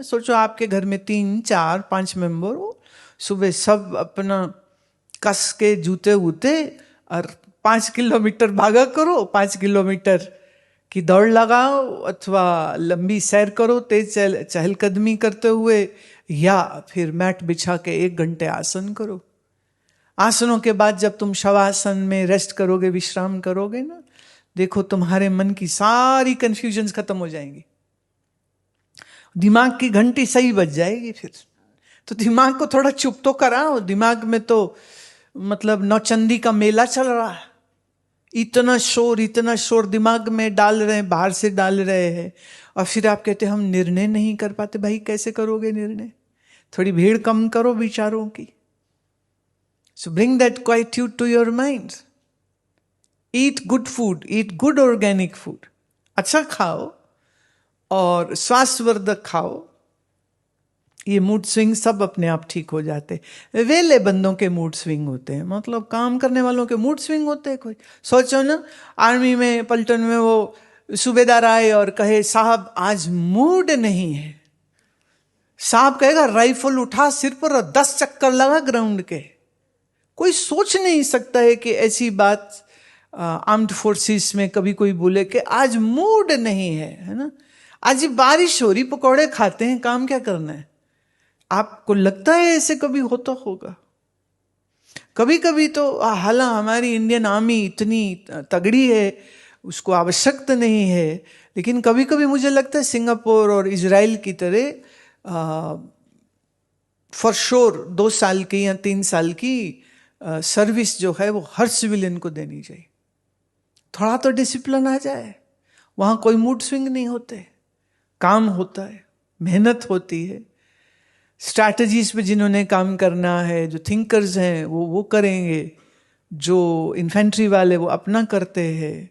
सोचो आपके घर में 3, 4, 5 मेंबर हो, सुबह सब अपना कस के जूते वूते और 5 किलोमीटर भागा करो, 5 किलोमीटर की दौड़ लगाओ अथवा लंबी सैर करो तेज चहलकदमी करते हुए, या फिर मैट बिछा के 1 घंटे आसन करो। आसनों के बाद जब तुम शवासन में रेस्ट करोगे, विश्राम करोगे ना, देखो तुम्हारे मन की सारी कंफ्यूजन्स खत्म हो जाएंगी, दिमाग की घंटी सही बज जाएगी। फिर तो दिमाग को थोड़ा चुप तो कराओ, दिमाग में तो मतलब नौचंदी का मेला चल रहा है, इतना शोर दिमाग में डाल रहे हैं, बाहर से डाल रहे हैं, और फिर आप कहते हैं हम निर्णय नहीं कर पाते। भाई कैसे करोगे निर्णय? थोड़ी भीड़ कम करो विचारों की। So bring that quietude to your mind. Eat good food, eat good organic food. अच्छा खाओ और स्वास्थ्यवर्धक खाओ। ये मूड स्विंग सब अपने आप ठीक हो जाते हैं। वेले बंदों के मूड स्विंग होते हैं, मतलब काम करने वालों के मूड स्विंग होते हैं। कोई सोचो ना, आर्मी में पलटन में वो सूबेदार आए और कहे साहब आज मूड नहीं है, साहब कहेगा राइफल उठा सिर पर और 10 चक्कर लगा ग्राउंड के। कोई सोच नहीं सकता है कि ऐसी बात आर्म्ड फोर्सेस में कभी कोई बोले कि आज मूड नहीं है ना, आज बारिश हो रही, पकौड़े खाते हैं, काम क्या करना है। आपको लगता है ऐसे कभी होता होगा? कभी कभी तो हालांकि हमारी इंडियन आर्मी इतनी तगड़ी है, उसको आवश्यकता नहीं है, लेकिन कभी कभी मुझे लगता है सिंगापुर और इजराइल की तरह फॉर श्योर 2 साल की या 3 साल की सर्विस जो है वो हर सिविलियन को देनी चाहिए। थोड़ा तो डिसिप्लिन आ जाए, वहां कोई मूड स्विंग नहीं होते, काम होता है, मेहनत होती है, स्ट्रैटेजीज पे जिन्होंने काम करना है, जो थिंकर्स हैं वो करेंगे, जो इन्फेंट्री वाले वो अपना करते हैं,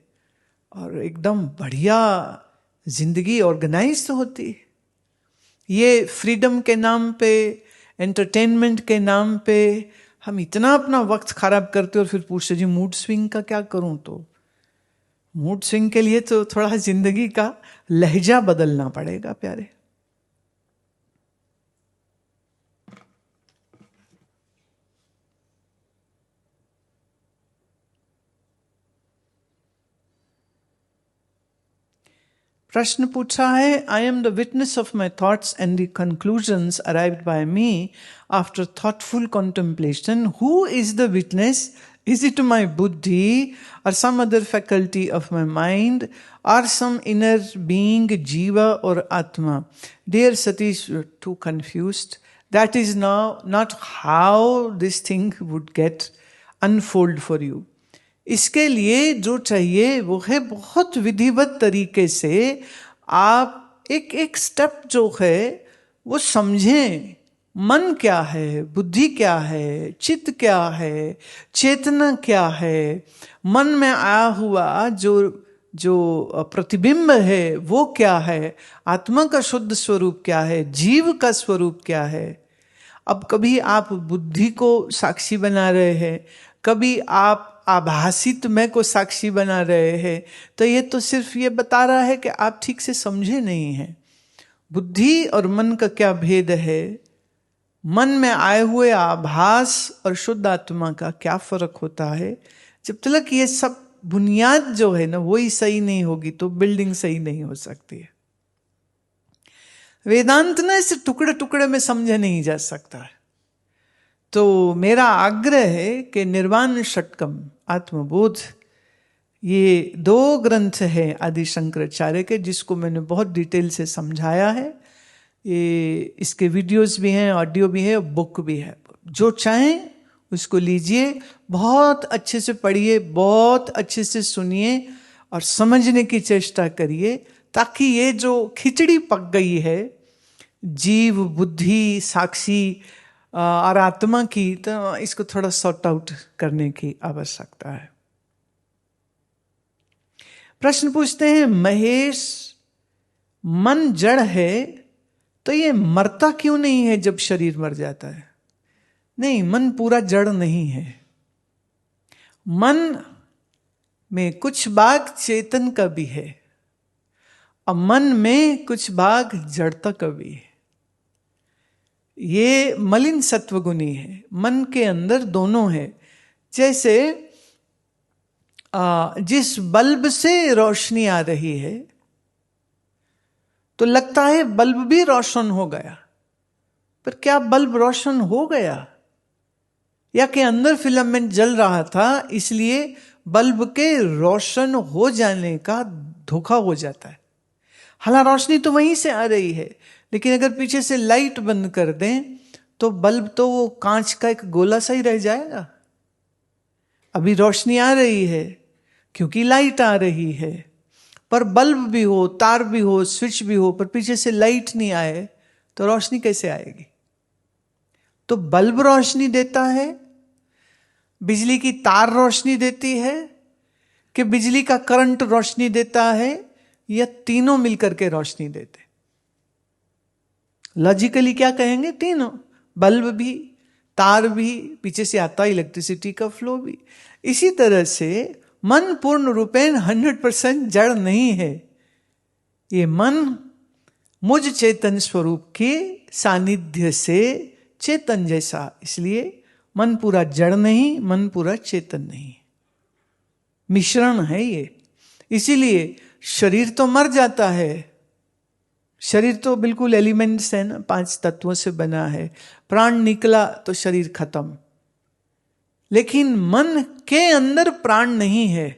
और एकदम बढ़िया जिंदगी ऑर्गेनाइज होती है। ये फ्रीडम के नाम पे, एंटरटेनमेंट के नाम पे हम इतना अपना वक्त खराब करते और फिर पूछते जी मूड स्विंग का क्या करूं। तो मूड स्विंग के लिए तो थोड़ा जिंदगी का लहजा बदलना पड़ेगा प्यारे। प्रश्न पूछा है, I am the witness of my thoughts and the conclusions arrived by me after thoughtful contemplation. Who is the witness? Is it my buddhi or some other faculty of my mind or some inner being, jiva or atma? Dear Satish, you're too confused. That is now not how this thing would get unfold for you. इसके लिए जो चाहिए वो है बहुत विधिवत तरीके से आप एक एक स्टेप जो है वो समझें। मन क्या है, बुद्धि क्या है, चित्त क्या है, चेतना क्या है, मन में आया हुआ जो प्रतिबिंब है वो क्या है, आत्मा का शुद्ध स्वरूप क्या है, जीव का स्वरूप क्या है। अब कभी आप बुद्धि को साक्षी बना रहे हैं, कभी आप आभासित मैं को साक्षी बना रहे हैं, तो ये तो सिर्फ ये बता रहा है कि आप ठीक से समझे नहीं हैं। बुद्धि और मन का क्या भेद है, मन में आए हुए आभास और शुद्ध आत्मा का क्या फर्क होता है। जब तक ये सब बुनियाद जो है ना वही सही नहीं होगी तो बिल्डिंग सही नहीं हो सकती है। वेदांत ना इसे टुकड़े टुकड़े में समझा नहीं जा सकता है। तो मेरा आग्रह है कि निर्वाण षटकम आत्मबोध, ये 2 ग्रंथ हैं आदि शंकराचार्य के, जिसको मैंने बहुत डिटेल से समझाया है। ये इसके वीडियोस भी हैं, ऑडियो भी है, बुक भी है। जो चाहें उसको लीजिए, बहुत अच्छे से पढ़िए, बहुत अच्छे से सुनिए और समझने की चेष्टा करिए, ताकि ये जो खिचड़ी पक गई है जीव, बुद्धि, साक्षी और आत्मा की, तो इसको थोड़ा सॉर्ट आउट करने की आवश्यकता है। प्रश्न पूछते हैं, महेश मन जड़ है तो ये मरता क्यों नहीं है जब शरीर मर जाता है? नहीं, मन पूरा जड़ नहीं है। मन में कुछ भाग चेतन का भी है और मन में कुछ भाग जड़ता का भी है। ये मलिन सत्वगुणी है, मन के अंदर दोनों है। जैसे जिस बल्ब से रोशनी आ रही है तो लगता है बल्ब भी रोशन हो गया, पर क्या बल्ब रोशन हो गया, या के अंदर फिलामेंट जल रहा था इसलिए बल्ब के रोशन हो जाने का धोखा हो जाता है। हालांकि रोशनी तो वहीं से आ रही है, लेकिन अगर पीछे से लाइट बंद कर दें तो बल्ब तो वो कांच का एक गोला सा ही रह जाएगा। अभी रोशनी आ रही है क्योंकि लाइट आ रही है, पर बल्ब भी हो, तार भी हो, स्विच भी हो, पर पीछे से लाइट नहीं आए तो रोशनी कैसे आएगी? तो बल्ब रोशनी देता है, बिजली की तार रोशनी देती है, कि बिजली का करंट रोशनी देता है, या तीनों मिलकर के रोशनी देते? लॉजिकली क्या कहेंगे? तीनों, बल्ब भी, तार भी, पीछे से आता इलेक्ट्रिसिटी का फ्लो भी। इसी तरह से मन पूर्ण रूपेण 100% जड़ नहीं है। ये मन मुझ चेतन स्वरूप के सानिध्य से चेतन जैसा, इसलिए मन पूरा जड़ नहीं, मन पूरा चेतन नहीं, मिश्रण है ये। इसीलिए शरीर तो मर जाता है, शरीर तो बिल्कुल एलिमेंट्स है ना, 5 तत्वों से बना है, प्राण निकला तो शरीर खत्म, लेकिन मन के अंदर प्राण नहीं है।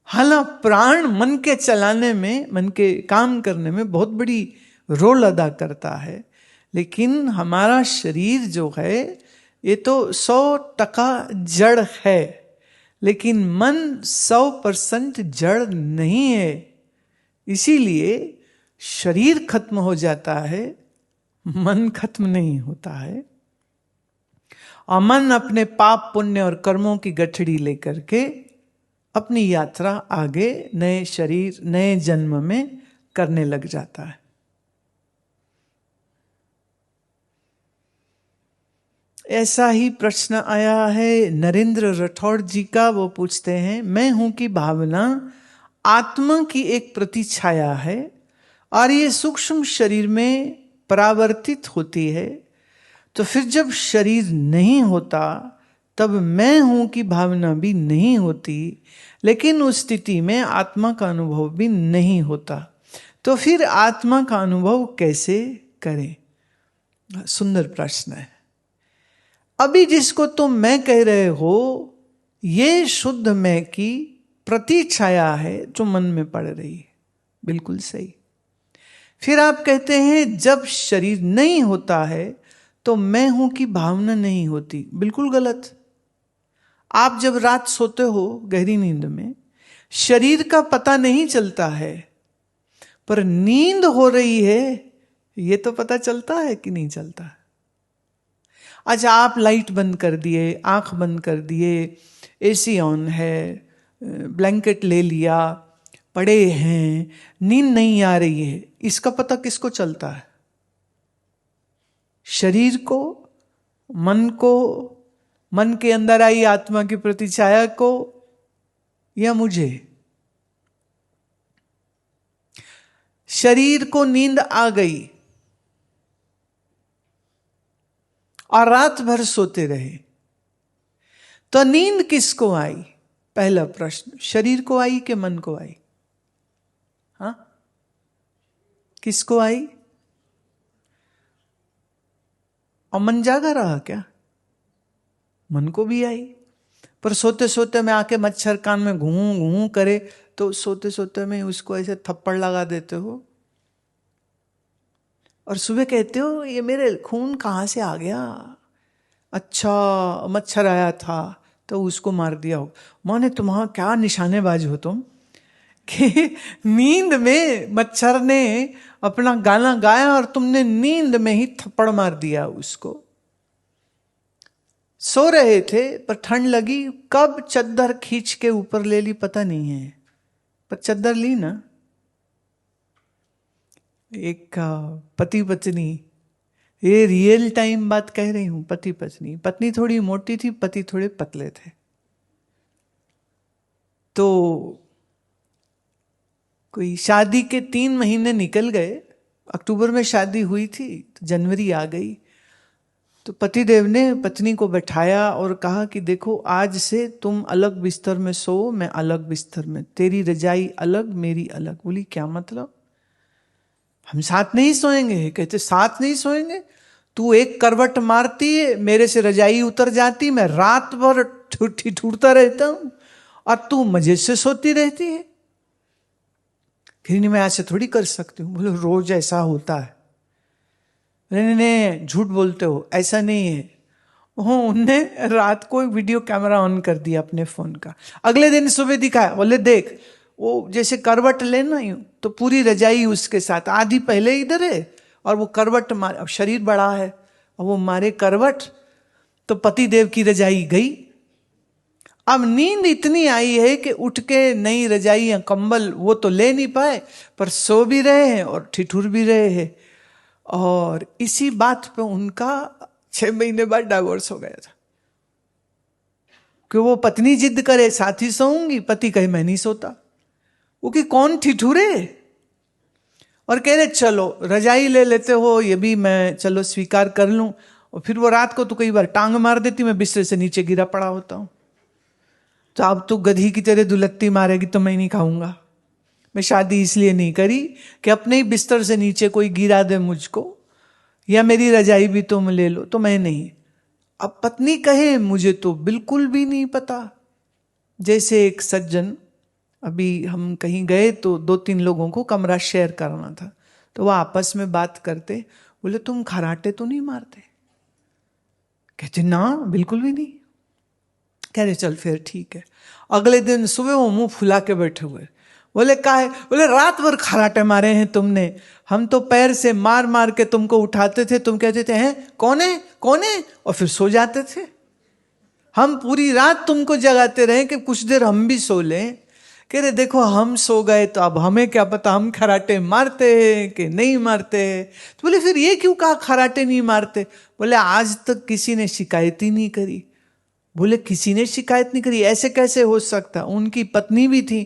हालांकि प्राण मन के चलाने में, मन के काम करने में बहुत बड़ी रोल अदा करता है, लेकिन हमारा शरीर जो है ये तो 100% जड़ है, लेकिन मन 100% जड़ नहीं है। इसीलिए शरीर खत्म हो जाता है, मन खत्म नहीं होता है। और मन अपने पाप पुण्य और कर्मों की गठड़ी लेकर के अपनी यात्रा आगे नए शरीर, नए जन्म में करने लग जाता है। ऐसा ही प्रश्न आया है नरेंद्र राठौड़ जी का। वो पूछते हैं, मैं हूं की भावना आत्मा की एक प्रतिछाया है और ये सूक्ष्म शरीर में परावर्तित होती है, तो फिर जब शरीर नहीं होता तब मैं हूं की भावना भी नहीं होती, लेकिन उस स्थिति में आत्मा का अनुभव भी नहीं होता, तो फिर आत्मा का अनुभव कैसे करें? सुंदर प्रश्न है। अभी जिसको तुम मैं कह रहे हो ये शुद्ध मैं की प्रतिछाया है जो मन में पड़ रही है, बिल्कुल सही। फिर आप कहते हैं जब शरीर नहीं होता है तो मैं हूं की भावना नहीं होती, बिल्कुल गलत। आप जब रात सोते हो गहरी नींद में, शरीर का पता नहीं चलता है, पर नींद हो रही है ये तो पता चलता है कि नहीं चलता है? अच्छा, आप लाइट बंद कर दिए, आंख बंद कर दिए, एसी ऑन है, ब्लैंकेट ले लिया, पड़े हैं, नींद नहीं आ रही है, इसका पता किसको चलता है? शरीर को, मन को, मन के अंदर आई आत्मा की प्रतिछाया को, या मुझे? शरीर को नींद आ गई और रात भर सोते रहे, तो नींद किसको आई? पहला प्रश्न, शरीर को आई कि मन को आई? हाँ, किसको आई? और मन जागा रहा क्या? मन को भी आई, पर सोते सोते में आके मच्छर कान में घूं घूं करे तो सोते सोते में उसको ऐसे थप्पड़ लगा देते हो, और सुबह कहते हो ये मेरे खून कहाँ से आ गया? अच्छा, मच्छर आया था तो उसको मार दिया हो। माने तुम्हारा क्या निशानेबाज हो तुम कि नींद में मच्छर ने अपना गाना गाया और तुमने नींद में ही थप्पड़ मार दिया उसको। सो रहे थे पर ठंड लगी, कब चद्दर खींच के ऊपर ले ली पता नहीं है, पर चद्दर ली ना। एक पति पत्नी, ये रियल टाइम बात कह रही हूं, पति पत्नी, पत्नी थोड़ी मोटी थी, पति थोड़े पतले थे, तो कोई शादी के 3 महीने निकल गए अक्टूबर में शादी हुई थी, तो जनवरी आ गई, तो पतिदेव ने पत्नी को बैठाया और कहा कि देखो आज से तुम अलग बिस्तर में सो, मैं अलग बिस्तर में, तेरी रजाई अलग मेरी अलग। बोली क्या मतलब? हम साथ नहीं सोएंगे? कहते साथ नहीं सोएंगे, तू एक करवट मारती है, मेरे से रजाई उतर जाती, मैं रात भर ठिठुरता रहता हूं और तू मजे से सोती रहती है। नहीं मैं ऐसे थोड़ी कर सकती हूँ। बोले रोज ऐसा होता है। नहीं झूठ बोलते हो, ऐसा नहीं है। उनने रात को वीडियो कैमरा ऑन कर दिया अपने फोन का, अगले दिन सुबह दिखाया, बोले देख वो जैसे करवट लेना यूं तो पूरी रजाई उसके साथ, आधी पहले इधर है और वो करवट मार, अब शरीर बड़ा है और वो मारे करवट, तो पति देव की रजाई गई। अब नींद इतनी आई है कि उठ के नई रजाई या कंबल वो तो ले नहीं पाए, पर सो भी रहे हैं और ठिठुर भी रहे हैं। और इसी बात पे उनका 6 महीने बाद डाइवोर्स हो गया था, कि वो पत्नी जिद करे साथ ही सोऊंगी, पति कहे मैं नहीं सोता। वो कि कौन ठिठुरे, और कह रहे चलो रजाई ले लेते हो, ये भी मैं चलो स्वीकार कर लूं। और फिर वो रात को तो कई बार टांग मार देती, मैं बिस्तर से नीचे गिरा पड़ा होता हूं, तो अब तो गधी की तरह दुलत्ती मारेगी तो मैं नहीं खाऊंगा। मैं शादी इसलिए नहीं करी कि अपने ही बिस्तर से नीचे कोई गिरा दे मुझको, या मेरी रजाई भी तुम ले लो, तो मैं नहीं। अब पत्नी कहे मुझे तो बिल्कुल भी नहीं पता। जैसे एक सज्जन, अभी हम कहीं गए तो 2-3 लोगों को कमरा शेयर करना था, तो वह आपस में बात करते, बोले तुम खराटे तो नहीं मारते? कहते ना बिल्कुल भी नहीं। कह रहे चल फिर ठीक है। अगले दिन सुबह वो मुंह फुला के बैठे हुए, बोले काहे? बोले रात भर खराटे मारे हैं तुमने, हम तो पैर से मार मार के तुमको उठाते थे, तुम कहते थे हैं कौन है कौन है, और फिर सो जाते थे। हम पूरी रात तुमको जगाते रहे कि कुछ देर हम भी सो लें। कह रहे देखो हम सो गए तो अब हमें क्या पता हम खराटे मारते हैं कि नहीं मारते हैं। तो बोले फिर ये क्यों कहा खराटे नहीं मारते? बोले आज तक किसी ने शिकायत ही नहीं करी। बोले किसी ने शिकायत नहीं करी, ऐसे कैसे हो सकता? उनकी पत्नी भी थी,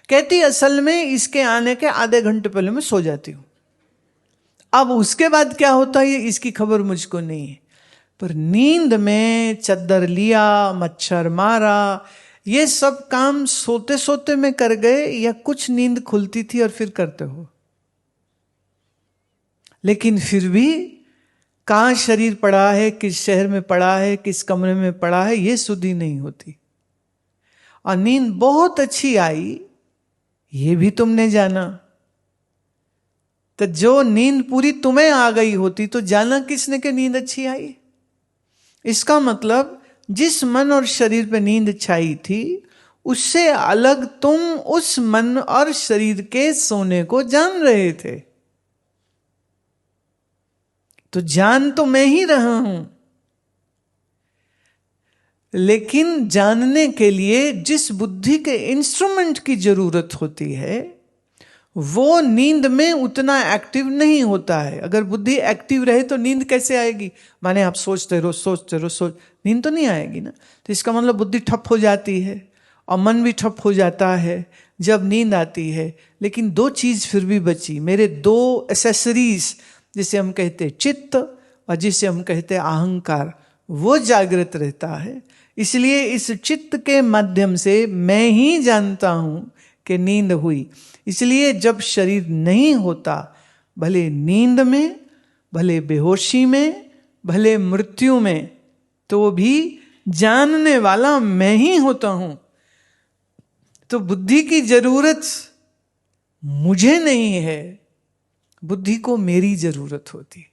कहती असल में इसके आने के आधे घंटे पहले मैं सो जाती हूं, अब उसके बाद क्या होता है इसकी खबर मुझको नहीं है। पर नींद में चद्दर लिया, मच्छर मारा, ये सब काम सोते सोते में कर गए या कुछ नींद खुलती थी और फिर करते हो? लेकिन फिर भी कहां शरीर पड़ा है, किस शहर में पड़ा है, किस कमरे में पड़ा है, ये सुधि नहीं होती। और नींद बहुत अच्छी आई ये भी तुमने जाना, तो जो नींद पूरी तुम्हें आ गई होती तो जाना किसने कि नींद अच्छी आई? इसका मतलब जिस मन और शरीर पे नींद छाई थी उससे अलग तुम उस मन और शरीर के सोने को जान रहे थे। तो जान तो मैं ही रहा हूं, लेकिन जानने के लिए जिस बुद्धि के इंस्ट्रूमेंट की जरूरत होती है वो नींद में उतना एक्टिव नहीं होता है। अगर बुद्धि एक्टिव रहे तो नींद कैसे आएगी? माने आप सोचते रहो, नींद तो नहीं आएगी ना। तो इसका मतलब बुद्धि ठप हो जाती है और मन भी ठप हो जाता है जब नींद आती है। लेकिन 2 चीज फिर भी बची, मेरे 2 एसेसरीज, जिसे हम कहते चित्त और जिसे हम कहते अहंकार, वो जागृत रहता है। इसलिए इस चित्त के माध्यम से मैं ही जानता हूं कि नींद हुई। इसलिए जब शरीर नहीं होता, भले नींद में, भले बेहोशी में, भले मृत्यु में, तो भी जानने वाला मैं ही होता हूं। तो बुद्धि की जरूरत मुझे नहीं है, बुद्धि को मेरी जरूरत होती।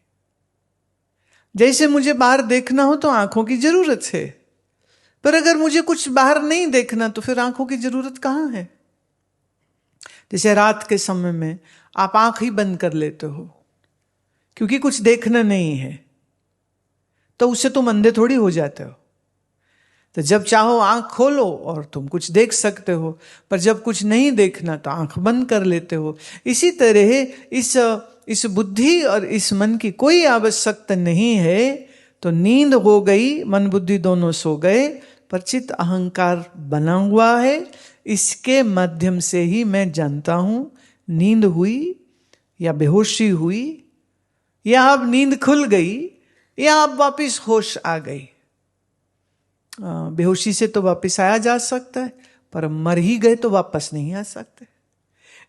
जैसे मुझे बाहर देखना हो तो आंखों की जरूरत है, पर अगर मुझे कुछ बाहर नहीं देखना तो फिर आंखों की जरूरत कहां है? जैसे रात के समय में आप आंख ही बंद कर लेते हो क्योंकि कुछ देखना नहीं है, तो उससे तुम अंधे थोड़ी हो जाते हो। तो जब चाहो आंख खोलो और तुम कुछ देख सकते हो, पर जब कुछ नहीं देखना तो आंख बंद कर लेते हो। इसी तरह इस बुद्धि और इस मन की कोई आवश्यकता नहीं है। तो नींद हो गई, मन बुद्धि दोनों सो गए, पर चित्त अहंकार बना हुआ है। इसके माध्यम से ही मैं जानता हूं नींद हुई या बेहोशी हुई, या अब नींद खुल गई, या अब वापस होश आ गई। बेहोशी से तो वापस आया जा सकता है, पर मर ही गए तो वापस नहीं आ सकते।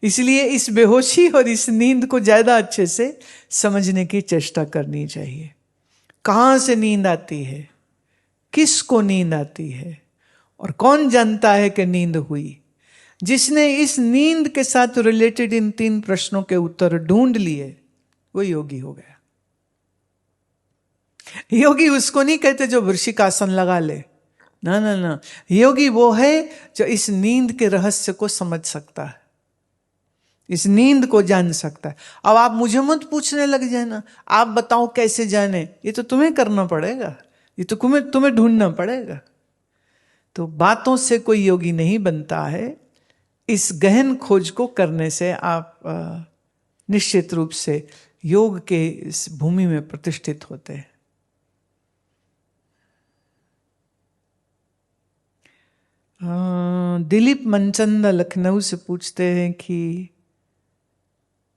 इसलिए इस बेहोशी और इस नींद को ज्यादा अच्छे से समझने की चेष्टा करनी चाहिए। कहां से नींद आती है, किसको नींद आती है, और कौन जानता है कि नींद हुई। जिसने इस नींद के साथ रिलेटेड इन 3 प्रश्नों के उत्तर ढूंढ लिए, वो योगी हो गया। योगी उसको नहीं कहते जो वृश्चिकासन लगा ले, ना ना ना। योगी वो है जो इस नींद के रहस्य को समझ सकता है, इस नींद को जान सकता है। अब आप मुझे मत पूछने लग जाए ना, आप बताओ कैसे जाने, ये तो तुम्हें करना पड़ेगा, ये तो तुम्हें ढूंढना पड़ेगा। तो बातों से कोई योगी नहीं बनता है, इस गहन खोज को करने से आप निश्चित रूप से योग के इस भूमि में प्रतिष्ठित होते हैं। दिलीप मनचंद लखनऊ से पूछते हैं कि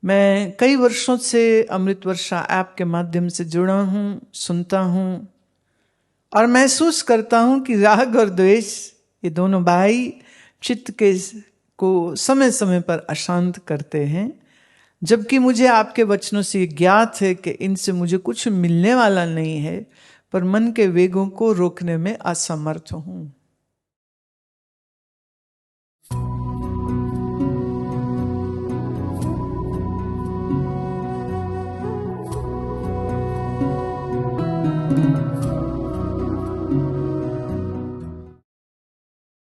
मैं कई वर्षों से अमृत वर्षा ऐप के माध्यम से जुड़ा हूँ, सुनता हूँ और महसूस करता हूँ कि राग और द्वेष ये दोनों भाई चित्त के को समय समय पर अशांत करते हैं, जबकि मुझे आपके वचनों से ज्ञात है कि इनसे मुझे कुछ मिलने वाला नहीं है, पर मन के वेगों को रोकने में असमर्थ हूँ।